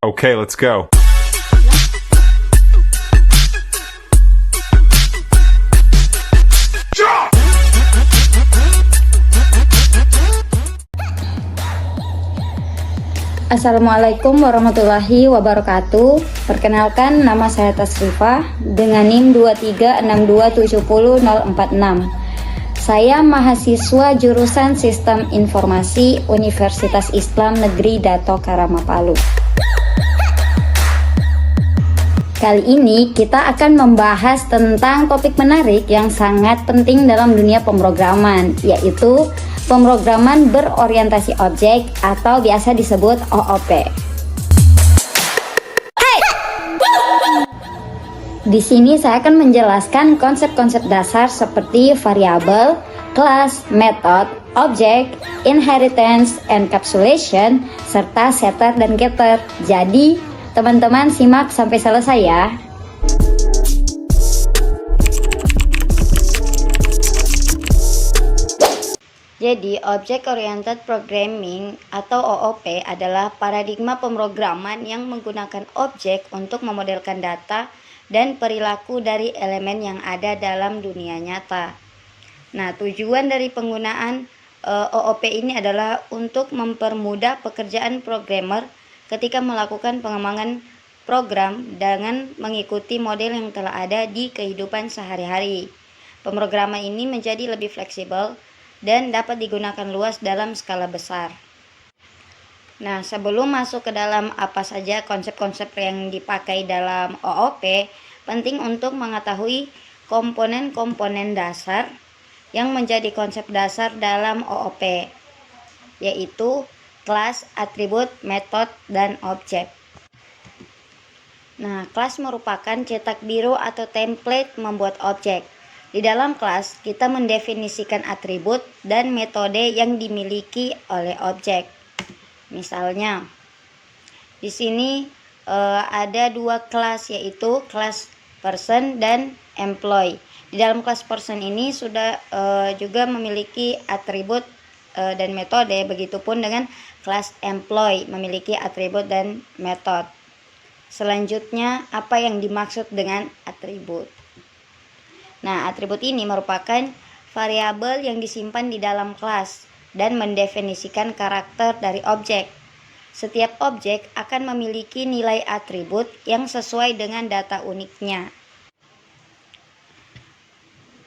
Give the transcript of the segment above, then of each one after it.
Okay, let's go. Assalamualaikum warahmatullahi wabarakatuh. Perkenalkan, nama saya Tasrifah dengan NIM 236270046. Saya mahasiswa jurusan Sistem Informasi Universitas Islam Negeri Dato Karama Palu. Kali ini kita akan membahas tentang topik menarik yang sangat penting dalam dunia pemrograman, yaitu pemrograman berorientasi objek atau biasa disebut OOP. Di sini saya akan menjelaskan konsep-konsep dasar seperti variabel, kelas, method, object, inheritance, encapsulation, serta setter dan getter. Jadi, teman-teman simak sampai selesai ya. Jadi, Object Oriented Programming atau OOP adalah paradigma pemrograman yang menggunakan objek untuk memodelkan data dan perilaku dari elemen yang ada dalam dunia nyata. Nah, tujuan dari penggunaan OOP ini adalah untuk mempermudah pekerjaan programmer ketika melakukan pengembangan program dengan mengikuti model yang telah ada di kehidupan sehari-hari. Pemrograman ini menjadi lebih fleksibel dan dapat digunakan luas dalam skala besar. Nah, sebelum masuk ke dalam apa saja konsep-konsep yang dipakai dalam OOP, penting untuk mengetahui komponen-komponen dasar yang menjadi konsep dasar dalam OOP, yaitu kelas, atribut, metode, dan objek. Nah, kelas merupakan cetak biru atau template membuat objek. Di dalam kelas, kita mendefinisikan atribut dan metode yang dimiliki oleh objek. Misalnya, di sini ada dua kelas, yaitu kelas person dan employee. Di dalam kelas person ini sudah juga memiliki atribut dan metode, begitupun dengan kelas employee memiliki atribut dan metode. Selanjutnya, apa yang dimaksud dengan atribut? Nah, atribut ini merupakan variabel yang disimpan di dalam kelas dan mendefinisikan karakter dari objek. Setiap objek akan memiliki nilai atribut yang sesuai dengan data uniknya.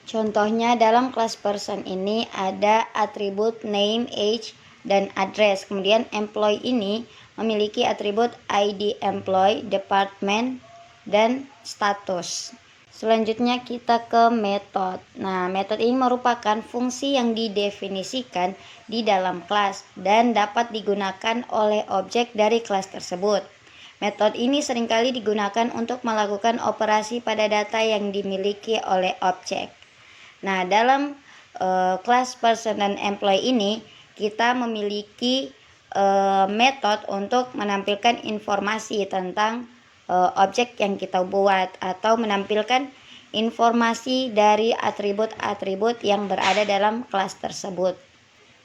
Contohnya dalam kelas person ini ada atribut name, age, dan address. Kemudian employee ini memiliki atribut ID employee, department, dan status. Selanjutnya kita ke metode. Nah, metode ini merupakan fungsi yang didefinisikan di dalam kelas dan dapat digunakan oleh objek dari kelas tersebut. Metode ini seringkali digunakan untuk melakukan operasi pada data yang dimiliki oleh objek. Nah, dalam kelas person dan employee ini kita memiliki metode untuk menampilkan informasi tentang objek yang kita buat atau menampilkan informasi dari atribut-atribut yang berada dalam kelas tersebut.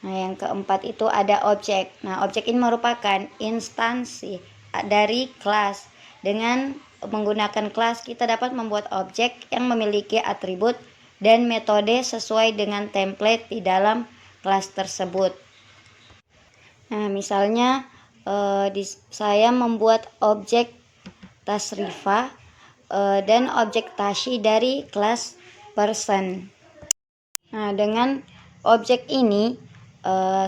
Nah, yang keempat itu ada objek. Nah, objek ini merupakan instansi dari kelas. Dengan menggunakan kelas kita dapat membuat objek yang memiliki atribut dan metode sesuai dengan template di dalam kelas tersebut. Nah, misalnya saya membuat objek Tasrifah dan objek Tashi dari kelas person. Nah, dengan objek ini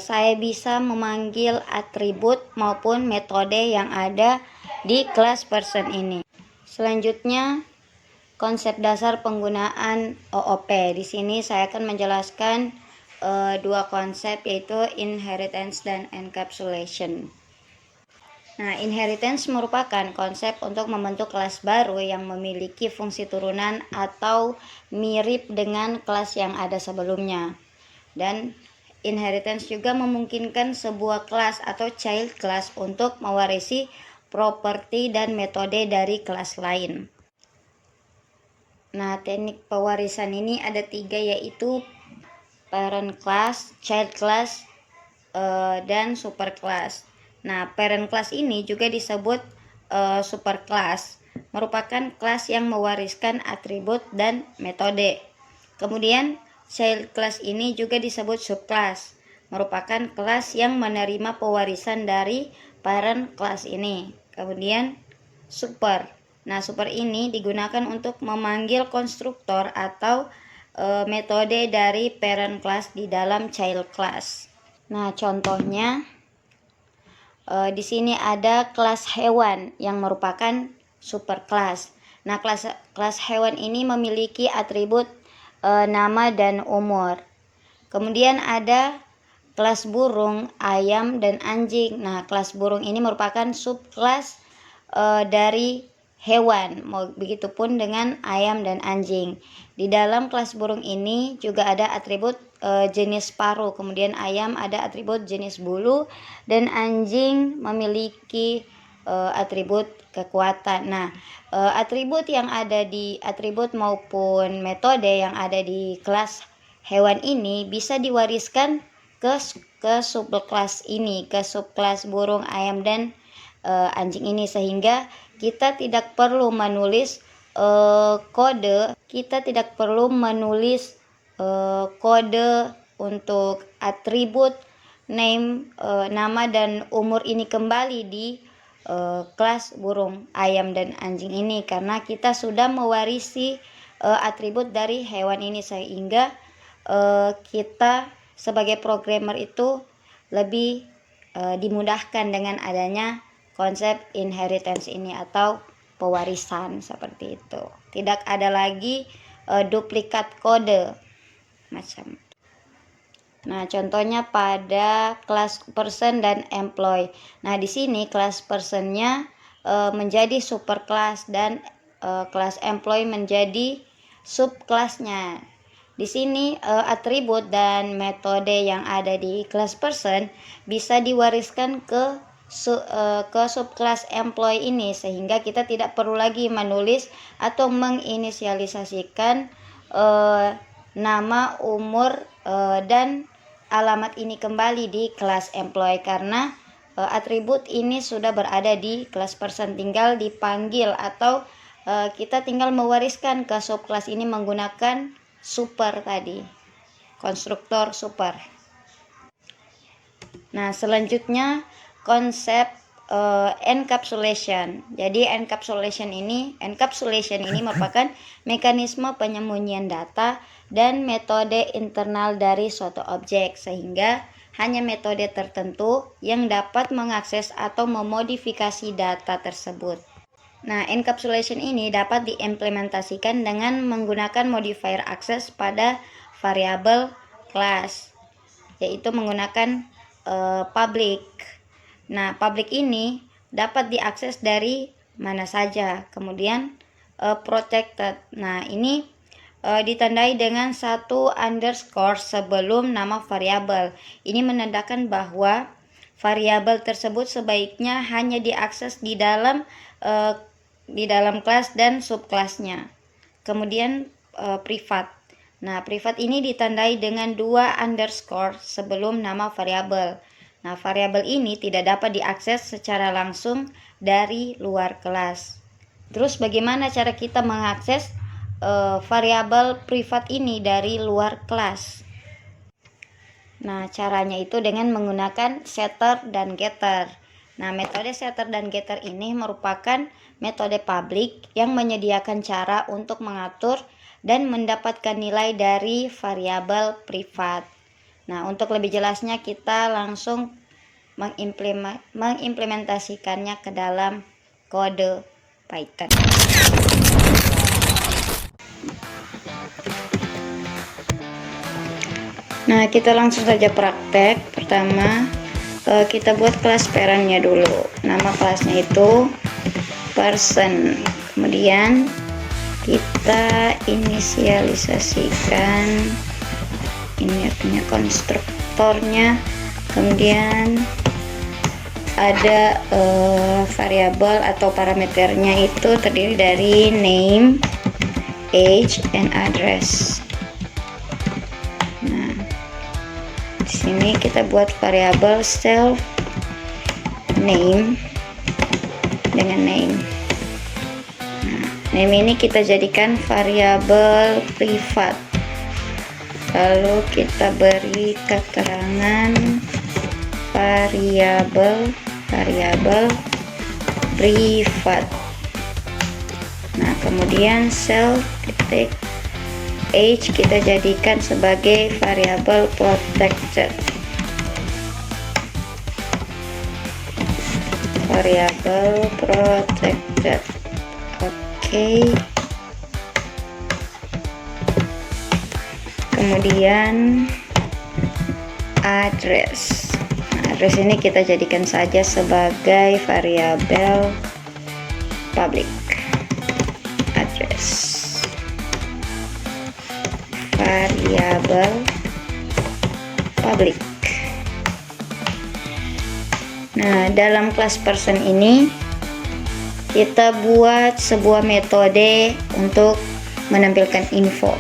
saya bisa memanggil atribut maupun metode yang ada di kelas person ini. Selanjutnya, konsep dasar penggunaan OOP. Di sini saya akan menjelaskan dua konsep, yaitu inheritance dan encapsulation. Nah, inheritance merupakan konsep untuk membentuk kelas baru yang memiliki fungsi turunan atau mirip dengan kelas yang ada sebelumnya. Dan inheritance juga memungkinkan sebuah kelas atau child class untuk mewarisi properti dan metode dari kelas lain. Nah, teknik pewarisan ini ada 3, yaitu parent class, child class, dan super class. Nah, parent class ini juga disebut superclass merupakan kelas yang mewariskan atribut dan metode. Kemudian child class ini juga disebut subclass, merupakan kelas yang menerima pewarisan dari parent class ini. Kemudian super. Nah, super ini digunakan untuk memanggil konstruktor atau metode dari parent class di dalam child class. Nah, contohnya di sini ada kelas hewan yang merupakan superclass. Nah, kelas hewan ini memiliki atribut nama dan umur. Kemudian ada kelas burung, ayam, dan anjing. Nah, kelas burung ini merupakan subkelas dari hewan. Begitupun dengan ayam dan anjing. Di dalam kelas burung ini juga ada atribut jenis paruh. Kemudian ayam ada atribut jenis bulu, dan anjing memiliki atribut kekuatan. Nah, atribut yang ada di atribut maupun metode yang ada di kelas hewan ini bisa diwariskan ke subkelas ini, ke subkelas burung, ayam, dan anjing ini, sehingga kita tidak perlu menulis kode, kode untuk atribut name, nama dan umur ini kembali di kelas burung, ayam, dan anjing ini, karena kita sudah mewarisi atribut dari hewan ini, sehingga kita sebagai programmer itu lebih dimudahkan dengan adanya konsep inheritance ini atau pewarisan seperti itu. Tidak ada lagi duplikat kode macam. Nah, contohnya pada kelas person dan employee. Nah, di sini kelas personnya menjadi superclass dan kelas employee menjadi subkelasnya. Di sini atribut dan metode yang ada di kelas person bisa diwariskan ke subkelas employee ini, sehingga kita tidak perlu lagi menulis atau menginisialisasikan nama, umur, dan alamat ini kembali di kelas employee, karena atribut ini sudah berada di kelas person, tinggal dipanggil atau kita tinggal mewariskan ke subkelas ini menggunakan super tadi, konstruktor super. Nah, selanjutnya konsep encapsulation. Jadi encapsulation ini merupakan mekanisme penyembunyian data dan metode internal dari suatu objek, sehingga hanya metode tertentu yang dapat mengakses atau memodifikasi data tersebut. Nah, encapsulation ini dapat diimplementasikan dengan menggunakan modifier akses pada variabel class, yaitu menggunakan public. Nah, public ini dapat diakses dari mana saja. Kemudian protected. Nah, ini ditandai dengan satu underscore sebelum nama variabel. Ini menandakan bahwa variabel tersebut sebaiknya hanya diakses di dalam kelas dan subkelasnya. Kemudian privat. Nah, privat ini ditandai dengan dua underscore sebelum nama variabel. Nah, variabel ini tidak dapat diakses secara langsung dari luar kelas. Terus bagaimana cara kita mengakses variabel privat ini dari luar kelas? Nah, caranya itu dengan menggunakan setter dan getter. Nah, metode setter dan getter ini merupakan metode publik yang menyediakan cara untuk mengatur dan mendapatkan nilai dari variabel privat. Nah, untuk lebih jelasnya kita langsung mengimplementasikannya ke dalam kode Python. Nah, kita langsung saja praktek. Pertama, kita buat kelas parentnya dulu. Nama kelasnya itu person. Kemudian kita inisialisasikan ini artinya konstruktornya. Kemudian ada variabel atau parameternya itu terdiri dari name, age, and address. Nah, di sini kita buat variabel self name, dengan name. Nah, name ini kita jadikan variabel privat, lalu kita beri keterangan variabel privat. Nah, kemudian cell titik age kita jadikan sebagai variabel protected. Oke. Kemudian address. Nah, address ini kita jadikan saja sebagai variabel public. Address variabel public. Nah, dalam kelas person ini kita buat sebuah metode untuk menampilkan info.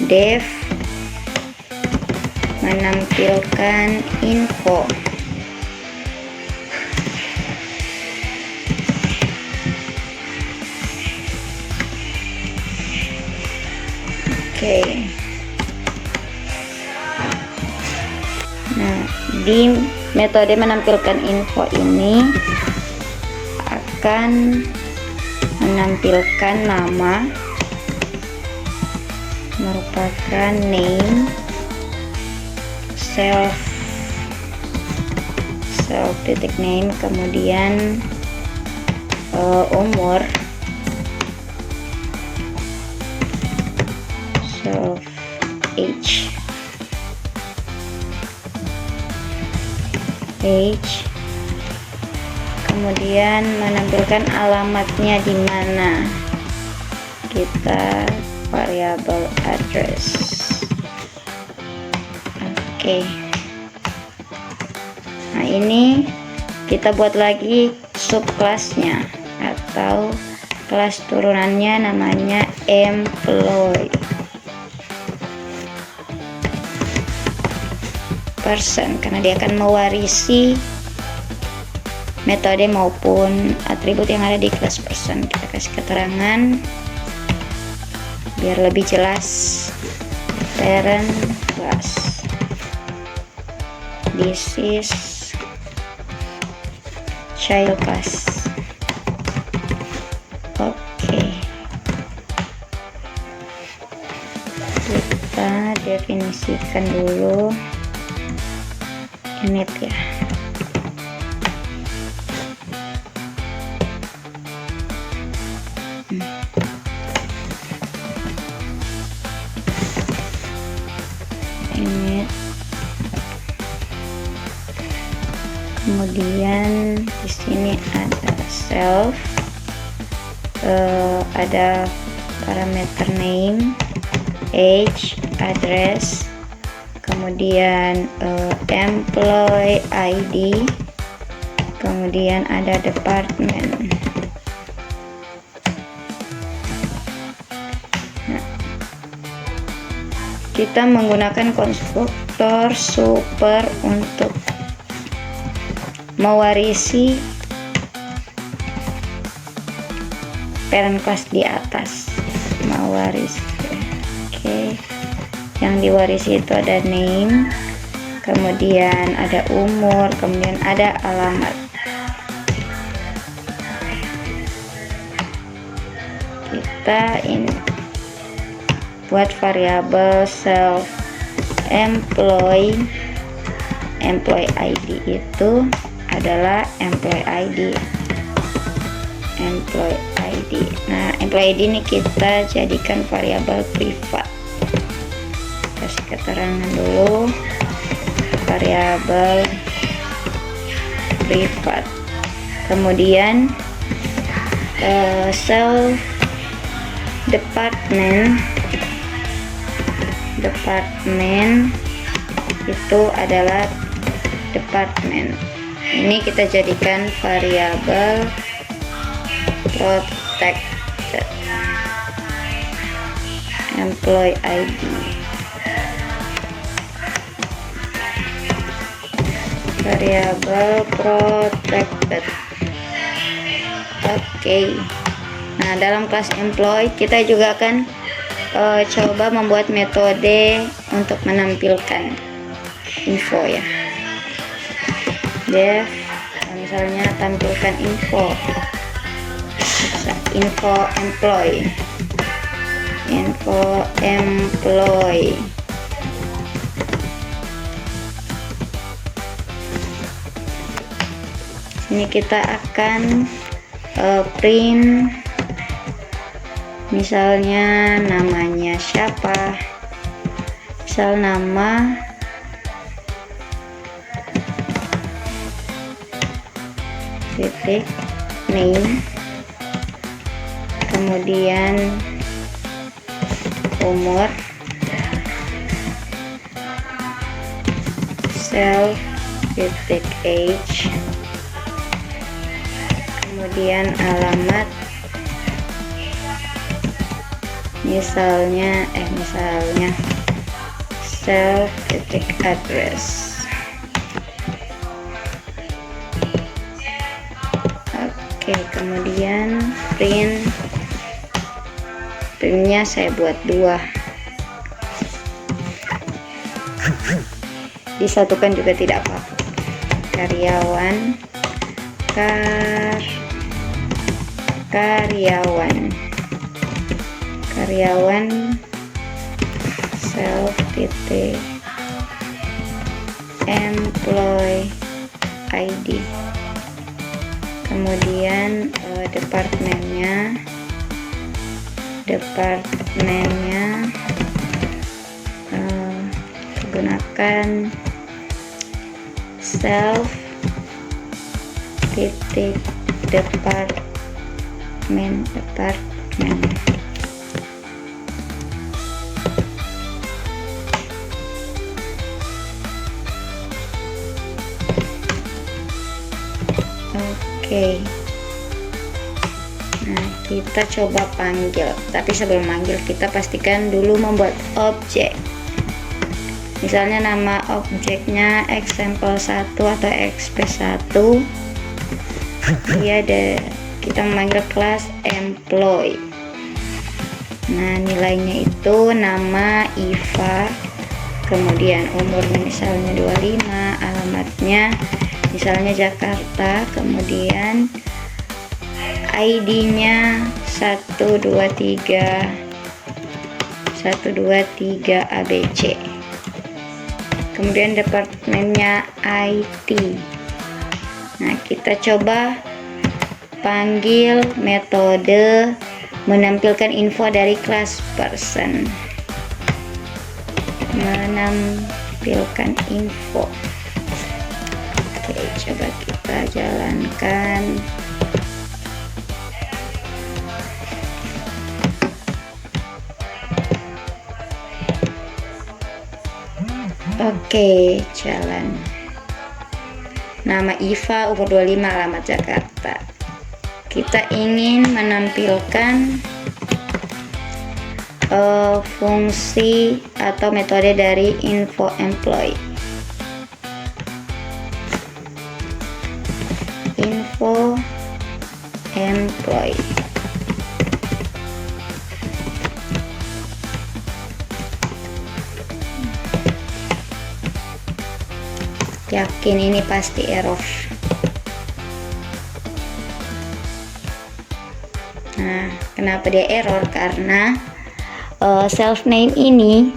Def menampilkan info. Oke. Nah, di metode menampilkan info ini akan menampilkan nama merupakan name, self titik name, kemudian umur, self age, kemudian menampilkan alamatnya di mana, kita variabel address. Oke. Nah, ini kita buat lagi subkelasnya atau kelas turunannya, namanya employee person, karena dia akan mewarisi metode maupun atribut yang ada di kelas person. Kita kasih keterangan biar lebih jelas. Parent class, this is child class. Oke. Kita definisikan dulu unit ya. Unit. Kemudian di sini ada self, ada parameter name, age, address, kemudian employee ID, kemudian ada department. Nah, kita menggunakan konstruktor super untuk mewarisi parent class di atas. Mewarisi. Oke. Yang diwarisi itu ada name, kemudian ada umur, kemudian ada alamat. Kita ini buat variabel self employee ID itu adalah employee ID. Nah, employee ID ini kita jadikan variabel privat. Kasih keterangan dulu variabel privat. Kemudian self department itu adalah department. Ini kita jadikan variabel protected. Employee ID. Variabel protected. Oke. Nah, dalam kelas employee kita juga akan coba membuat metode untuk menampilkan info ya. Def, misalnya tampilkan info employee. Ini kita akan print misalnya namanya siapa, misal nama titik name, kemudian umur, self titik age, kemudian alamat misalnya self titik address. Oke, kemudian printnya saya buat 2, disatukan juga tidak apa-apa. karyawan self titik employee ID, kemudian departemennya gunakan self titik departemen. Oke. Nah, kita coba panggil, tapi sebelum manggil kita pastikan dulu membuat objek. Misalnya nama objeknya example 1 atau exp1. Kita memanggil kelas employee. Nah, nilainya itu nama Iva, kemudian umurnya misalnya 25, alamatnya misalnya Jakarta, kemudian ID-nya 123 ABC, kemudian departemennya IT. Nah, kita coba panggil metode menampilkan info dari class person. Menampilkan info. Oke, coba kita jalankan. Oke, jalan. Nama Iva, umur 25, alamat Jakarta. Kita ingin menampilkan fungsi atau metode dari info employee. Yakin ini pasti error. Nah, kenapa dia error? Karena self name ini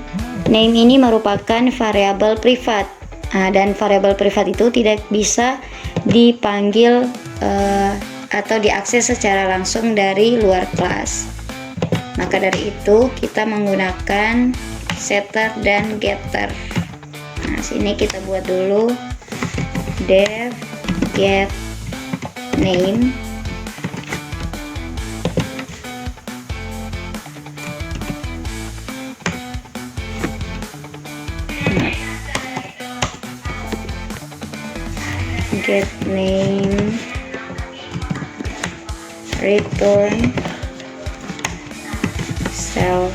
merupakan variabel privat. Dan variabel privat itu tidak bisa dipanggil atau diakses secara langsung dari luar kelas. Maka dari itu kita menggunakan setter dan getter. Nah, sini kita buat dulu def get name, get name, return self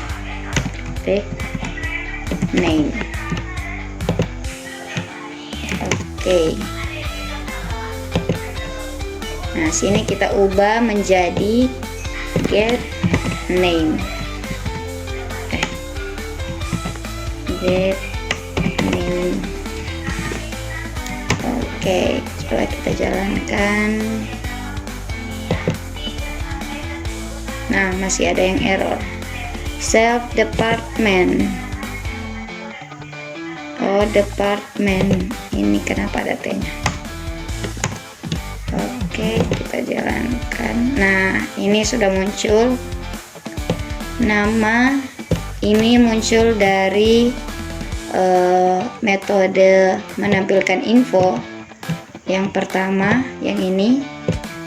name. Oke. Nah, sini kita ubah menjadi get name. Get name. Oke, coba kita jalankan. Nah, masih ada yang error. Self department. Oh, department. Ini kenapa ada T-nya? Oke, kita jalankan. Nah, ini sudah muncul nama. Ini muncul dari metode menampilkan info. Yang pertama, yang ini.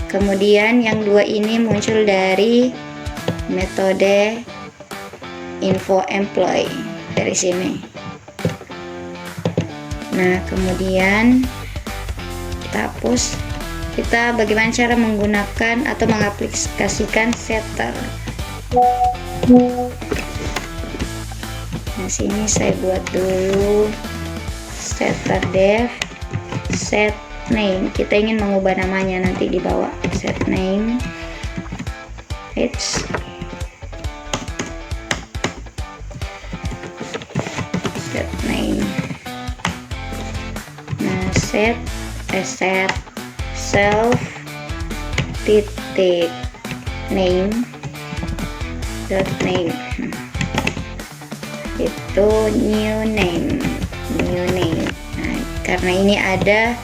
Kemudian yang dua ini muncul dari metode info employee dari sini. Nah, kemudian kita hapus. Kita bagaimana cara menggunakan atau mengaplikasikan setter. Nah, sini saya buat dulu setter dev set name. Kita ingin mengubah namanya nanti di bawah. Set name set name. Nah, set self titik name dot name itu new name. Nah, karena ini ada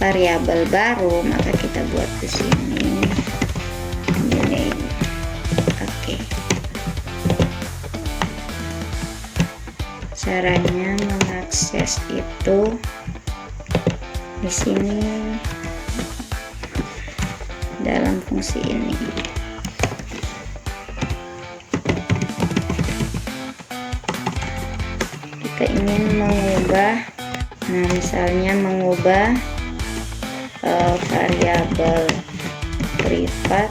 variabel baru, maka kita buat di sini new name. Oke. Caranya mengakses itu di sini dalam fungsi ini. Kita ingin mengubah, nah misalnya mengubah variabel privat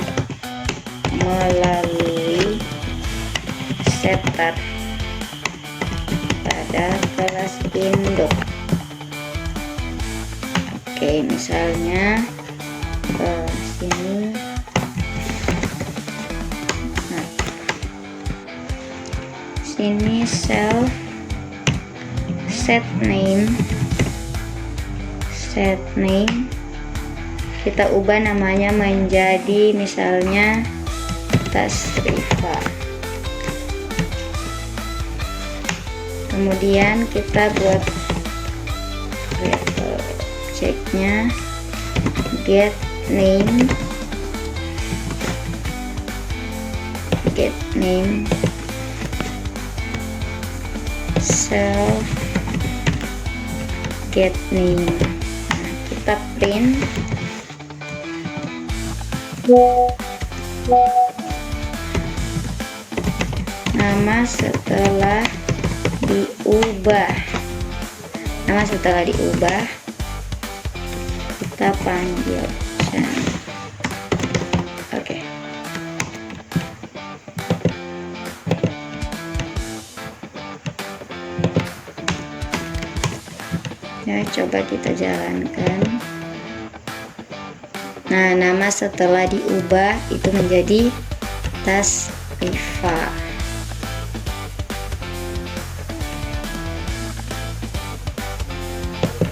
melalui setter pada kelas induk. Oke, misalnya sini. Nah, sini self set name kita ubah namanya menjadi misalnya Tasrifa. Kemudian kita buat ceknya get name self get name. Nah, kita print nama setelah diubah. Kita panggil oke. Ya, coba kita jalankan. Nah, nama setelah diubah itu menjadi Tasrifa.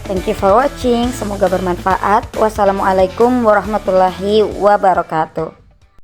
Thank you for watching. Semoga bermanfaat. Wassalamualaikum warahmatullahi wabarakatuh.